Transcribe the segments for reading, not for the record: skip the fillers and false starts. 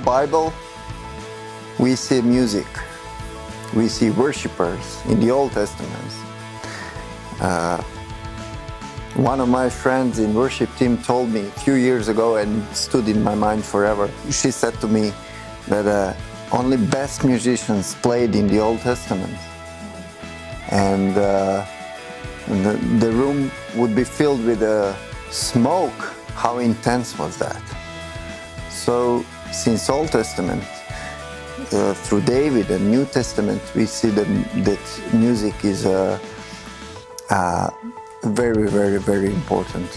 Bible, we see music. We see worshipers in the Old Testament. One of my friends in worship team told me a few years ago, and stood in my mind forever. She said to me that only best musicians played in the Old Testament. And the room would be filled with smoke. How intense was that? So since Old Testament, through David and New Testament, we see that music is very, very, very important.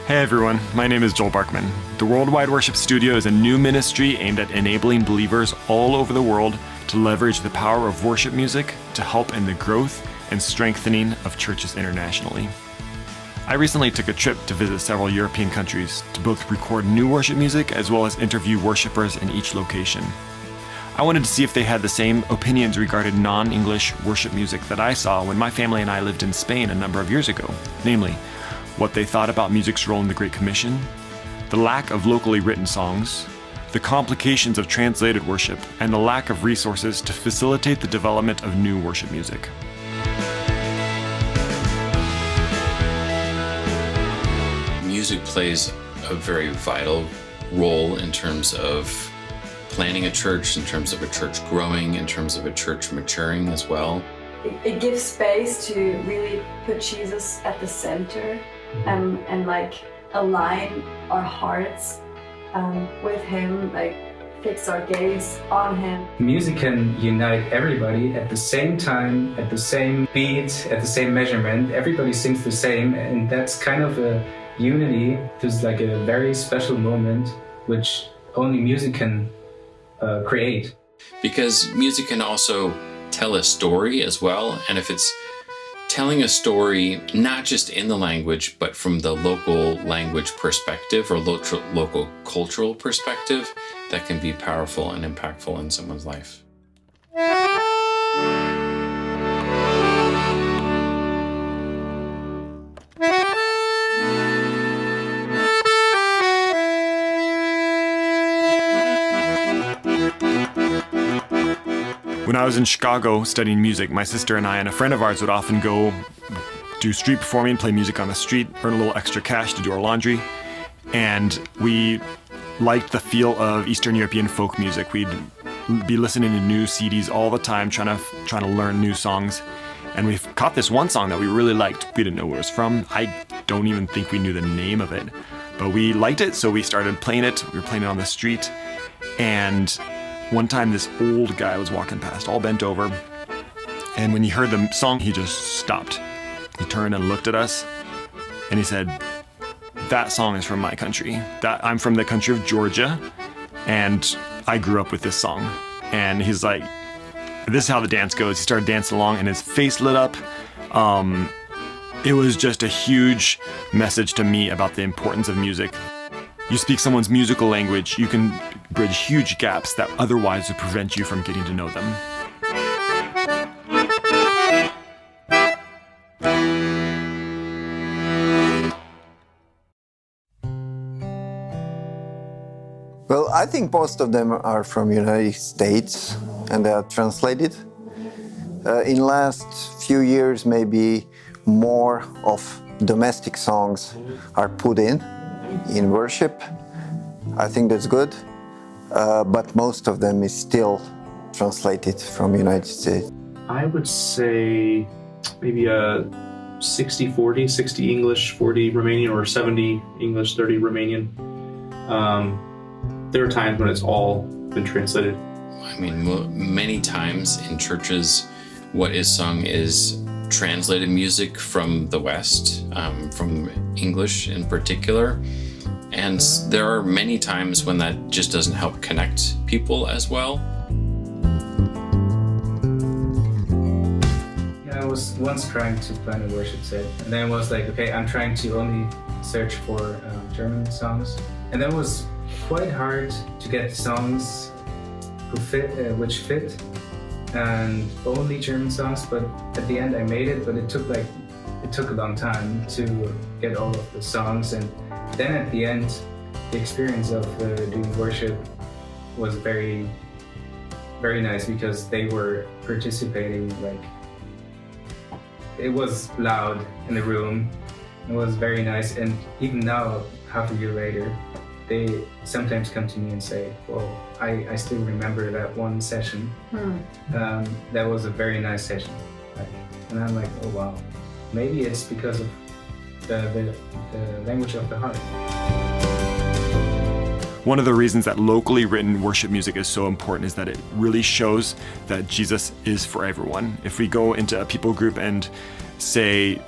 Hey everyone, my name is Joel Barkman. The Worldwide Worship Studio is a new ministry aimed at enabling believers all over the world to leverage the power of worship music to help in the growth and strengthening of churches internationally. I recently took a trip to visit several European countries to both record new worship music as well as interview worshipers in each location. I wanted to see if they had the same opinions regarding non-English worship music that I saw when my family and I lived in Spain a number of years ago, namely, what they thought about music's role in the Great Commission, the lack of locally written songs, the complications of translated worship, and the lack of resources to facilitate the development of new worship music. Music plays a very vital role in terms of planning a church, in terms of a church growing, in terms of a church maturing as well. It gives space to really put Jesus at the center and like align our hearts with him, like fix our gaze on him. Music can unite everybody at the same time, at the same beat, at the same measurement. Everybody sings the same, and that's kind of a unity. There's like a very special moment which only music can create. Because music can also tell a story as well, and if it's telling a story not just in the language but from the local language perspective or local cultural perspective, that can be powerful and impactful in someone's life. When I was in Chicago studying music, my sister and I and a friend of ours would often go do street performing, play music on the street, earn a little extra cash to do our laundry. And we liked the feel of Eastern European folk music. We'd be listening to new CDs all the time, trying to learn new songs. And we caught this one song that we really liked. We didn't know where it was from. I don't even think we knew the name of it. But we liked it, so we started playing it. We were playing it on the street. And one time this old guy was walking past, all bent over, and when he heard the song, he just stopped. He turned and looked at us, and he said, "That song is from my country. I'm from the country of Georgia, and I grew up with this song." And he's like, this is how the dance goes. He started dancing along, and his face lit up. It was just a huge message to me about the importance of music. You speak someone's musical language, you can bridge huge gaps that otherwise would prevent you from getting to know them. Well, I think most of them are from United States and they are translated. In last few years, maybe more of domestic songs are put in worship. I think that's good, but most of them is still translated from United States. I would say maybe a 60-40, 60 English, 40 Romanian, or 70 English, 30 Romanian. There are times when it's all been translated. I mean, many times in churches, what is sung is translated music from the West, from English in particular. And there are many times when that just doesn't help connect people as well. Yeah, I was once trying to plan a worship set, and then I was like, okay, I'm trying to only search for German songs. And that was quite hard to get songs which fit, and only German songs, but at the end I made it, but it took a long time to get all of the songs, and then at the end, the experience of doing worship was very, very nice because they were participating. Like, it was loud in the room. It was very nice, and even now, half a year later, they sometimes come to me and say, well, I still remember that one session. That was a very nice session. Like, and I'm like, oh wow, maybe it's because of the language of the heart. One of the reasons that locally written worship music is so important is that it really shows that Jesus is for everyone. If we go into a people group and say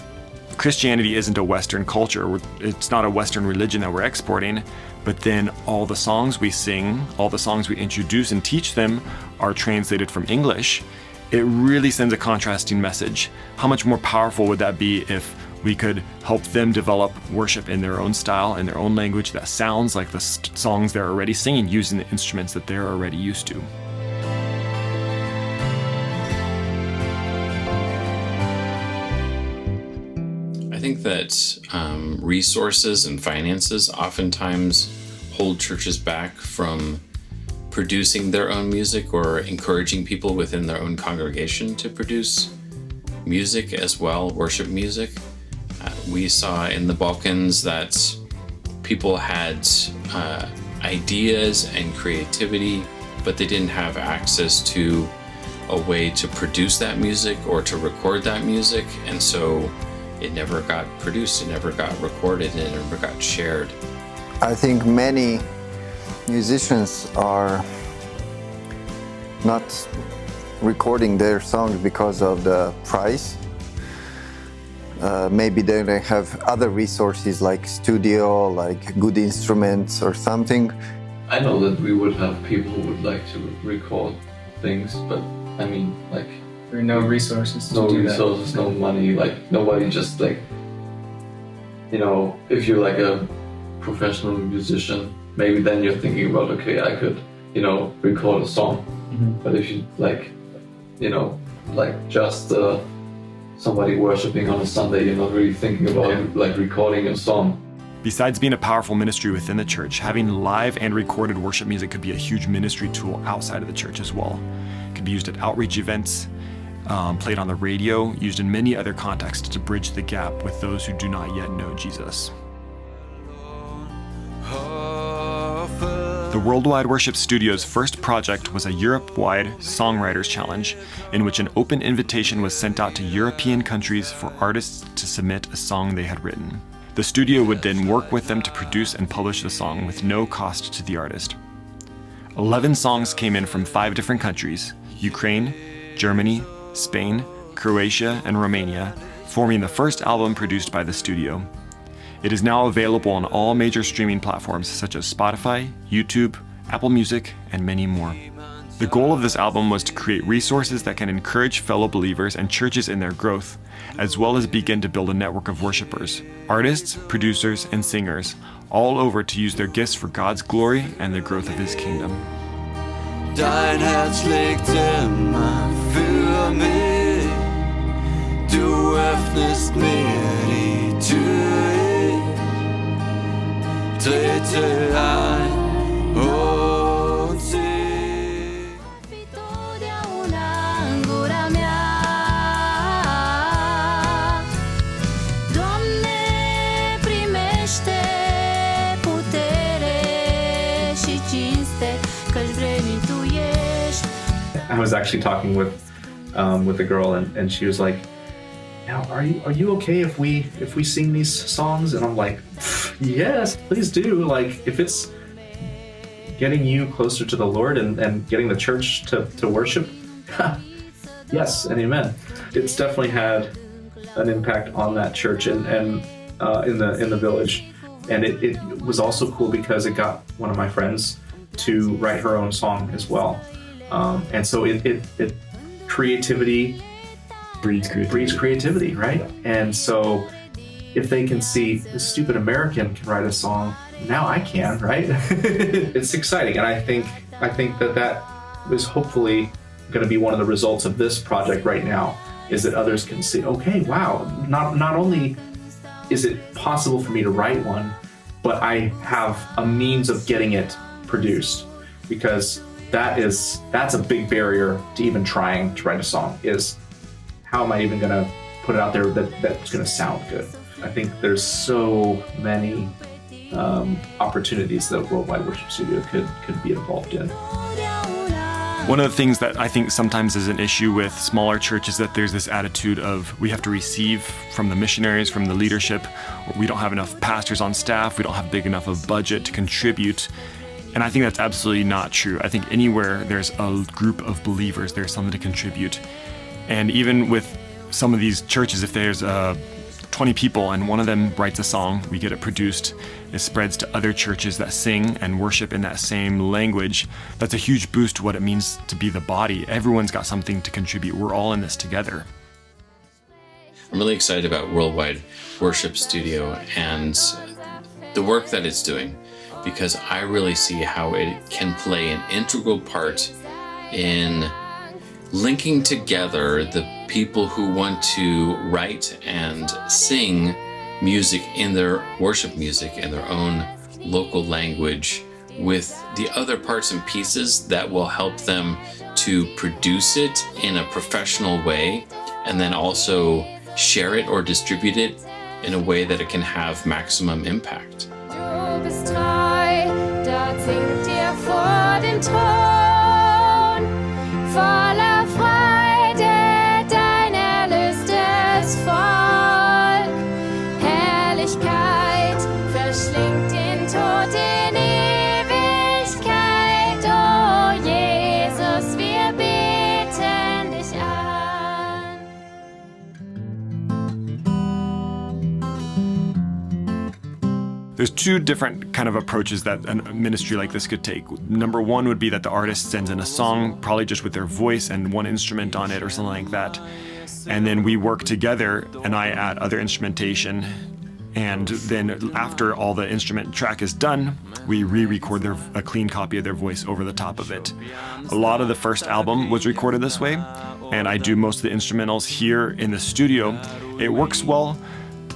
Christianity isn't a Western culture, it's not a Western religion that we're exporting, but then all the songs we sing, all the songs we introduce and teach them are translated from English, it really sends a contrasting message. How much more powerful would that be if we could help them develop worship in their own style, in their own language that sounds like the songs they're already singing using the instruments that they're already used to. I think that resources and finances oftentimes hold churches back from producing their own music or encouraging people within their own congregation to produce music as well, worship music. We saw in the Balkans that people had ideas and creativity, but they didn't have access to a way to produce that music or to record that music, and so it never got produced, it never got recorded, and it never got shared. I think many musicians are not recording their songs because of the price. Maybe they don't have other resources like studio, like good instruments or something. I know that we would have people who would like to record things, but I mean, like, There are no resources to no do resources, no money, like nobody just like, you know, if you're like a professional musician, maybe then you're thinking about, okay, I could, you know, record a song. But if you like, you know, like just somebody worshiping on a Sunday, you're not really thinking about like recording a song. Besides being a powerful ministry within the church, having live and recorded worship music could be a huge ministry tool outside of the church as well. It could be used at outreach events, played on the radio, used in many other contexts to bridge the gap with those who do not yet know Jesus. The Worldwide Worship Studio's first project was a Europe-wide Songwriters Challenge, in which an open invitation was sent out to European countries for artists to submit a song they had written. The studio would then work with them to produce and publish the song with no cost to the artist. 11 songs came in from 5 different countries: Ukraine, Germany, Spain, Croatia, and Romania, forming the first album produced by the studio. It is now available on all major streaming platforms such as Spotify, YouTube, Apple Music, and many more. The goal of this album was to create resources that can encourage fellow believers and churches in their growth, as well as begin to build a network of worshipers, artists, producers, and singers, all over to use their gifts for God's glory and the growth of His kingdom. Dein Herz schlägt immer für mich. Du öffnest mir die Tür. Trete ein und sieh. Fi totdeauna în gura mea. Doamne, primește putere și cinste, că-și vremi Tu ești. I was actually talking with a girl, and she was like, "Now, are you okay if we sing these songs?" And I'm like, "Yes, please do. Like, if it's getting you closer to the Lord and getting the church to worship, yes and amen." It's definitely had an impact on that church and in the village, and it was also cool because it got one of my friends to write her own song as well, and so it creativity breeds creativity, right? And so if they can see this stupid American can write a song, now I can, right? It's exciting, and I think that is hopefully going to be one of the results of this project right now, is that others can see, okay, wow, not only is it possible for me to write one, but I have a means of getting it produced, because that's a big barrier to even trying to write a song, is how am I even going to put it out there that's going to sound good? I think there's so many opportunities that Worldwide Worship Studio could be involved in. One of the things that I think sometimes is an issue with smaller churches is that there's this attitude of we have to receive from the missionaries, from the leadership, or we don't have enough pastors on staff, we don't have big enough of budget to contribute. And I think that's absolutely not true. I think anywhere there's a group of believers, there's something to contribute. And even with some of these churches, if there's 20 people and one of them writes a song, we get it produced, it spreads to other churches that sing and worship in that same language. That's a huge boost to what it means to be the body. Everyone's got something to contribute. We're all in this together. I'm really excited about Worldwide Worship Studio and the work that it's doing, because I really see how it can play an integral part in linking together the people who want to write and sing music in their worship music in their own local language with the other parts and pieces that will help them to produce it in a professional way, and then also share it or distribute it in a way that it can have maximum impact. Du bist treu, dort singt ihr vor dem Thron, voller Freude, dein erlöstes Volk. Herrlichkeit verschlingt den Tod in Ewigkeit. Oh Jesus, wir beten dich an. There's two different kind of approaches that a ministry like this could take. Number one would be that the artist sends in a song, probably just with their voice and one instrument on it or something like that. And then we work together and I add other instrumentation. And then after all the instrument track is done, we re-record a clean copy of their voice over the top of it. A lot of the first album was recorded this way, and I do most of the instrumentals here in the studio. It works well.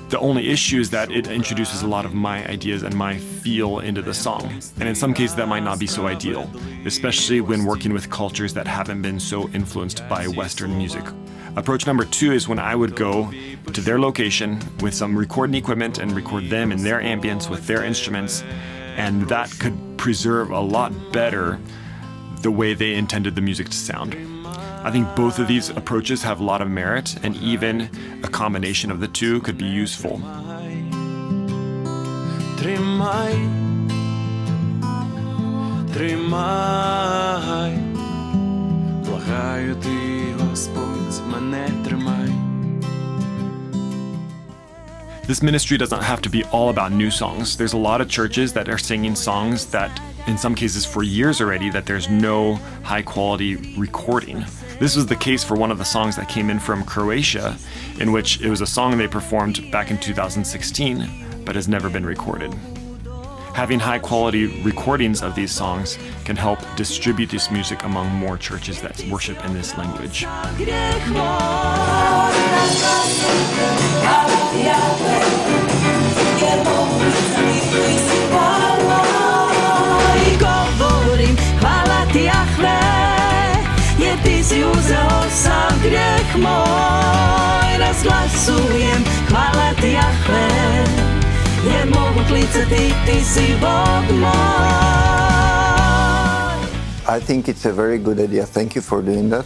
The only issue is that it introduces a lot of my ideas and my feel into the song. And in some cases that might not be so ideal, especially when working with cultures that haven't been so influenced by Western music. Approach number two is when I would go to their location with some recording equipment and record them in their ambience with their instruments, and that could preserve a lot better the way they intended the music to sound. I think both of these approaches have a lot of merit, and even a combination of the two could be useful. Тримай, тримай, благаю ти, Господь, мене тримай. This ministry doesn't have to be all about new songs. There's a lot of churches that are singing songs that, in some cases for years already, that there's no high quality recording. This was the case for one of the songs that came in from Croatia, in which it was a song they performed back in 2016, but has never been recorded. Having high quality recordings of these songs can help distribute this music among more churches that worship in this language. Govorim, hvala ti Jahve, jer ti si uzeo sav grijeh moj. Razglasujem, hvala ti Jahve, jer mogu klicati, ti si Bog moj. I think it's a very good idea. Thank you for doing that.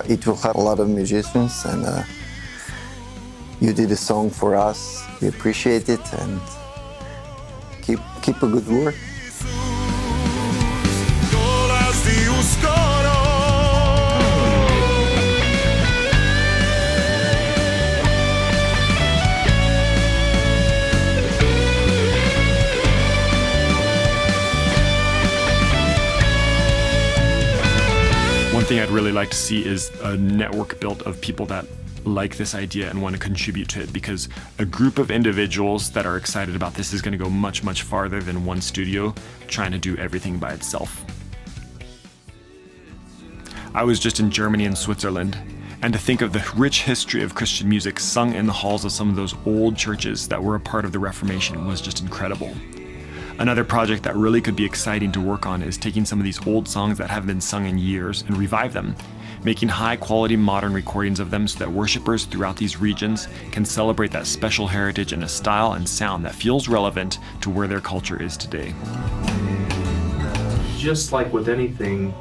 It will help a lot of musicians, and you did a song for us. We appreciate it, and keep a good work. Dolazi uskoro. One thing I'd really like to see is a network built of people that like this idea and want to contribute to it, because a group of individuals that are excited about this is going to go much, much farther than one studio trying to do everything by itself. I was just in Germany and Switzerland, and to think of the rich history of Christian music sung in the halls of some of those old churches that were a part of the Reformation was just incredible. Another project that really could be exciting to work on is taking some of these old songs that haven't been sung in years and revive them, making high-quality modern recordings of them so that worshipers throughout these regions can celebrate that special heritage in a style and sound that feels relevant to where their culture is today. Just like with anything,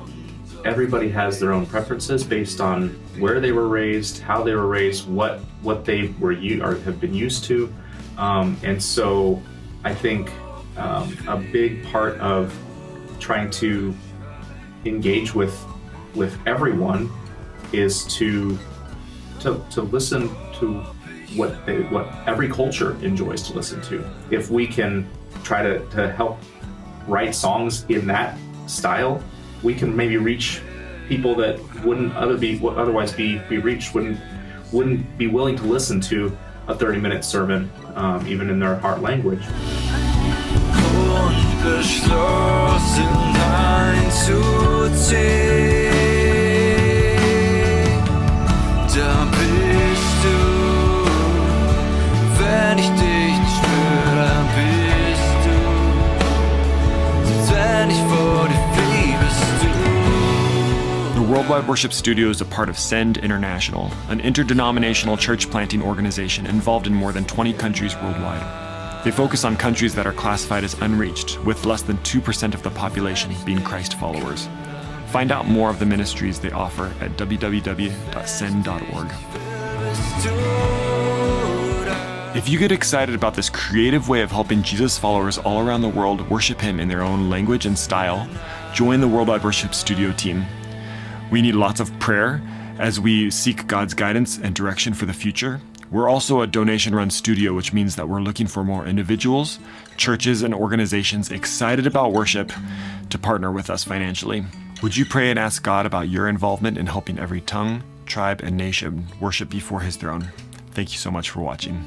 everybody has their own preferences based on where they were raised, how they were raised, what they were or have been used to, and so I think a big part of trying to engage with everyone is to listen to what every culture enjoys to listen to. If we can try to help write songs in that style, we can maybe reach people that wouldn't otherwise be reached, wouldn't be willing to listen to a 30-minute sermon, even in their heart language. Beschlossen einzuziehen, da bist du, wenn ich dich nicht spüre, dann bist du, selbst wenn ich vor dir flieh, bist du. The Worldwide Worship Studio is a part of Send International, an interdenominational church planting organization involved in more than 20 countries worldwide. They focus on countries that are classified as unreached, with less than 2% of the population being Christ followers. Find out more of the ministries they offer at www.send.org. If you get excited about this creative way of helping Jesus followers all around the world worship Him in their own language and style, join the Worldwide Worship Studio team. We need lots of prayer as we seek God's guidance and direction for the future. We're also a donation-run studio, which means that we're looking for more individuals, churches, and organizations excited about worship to partner with us financially. Would you pray and ask God about your involvement in helping every tongue, tribe, and nation worship before His throne? Thank you so much for watching.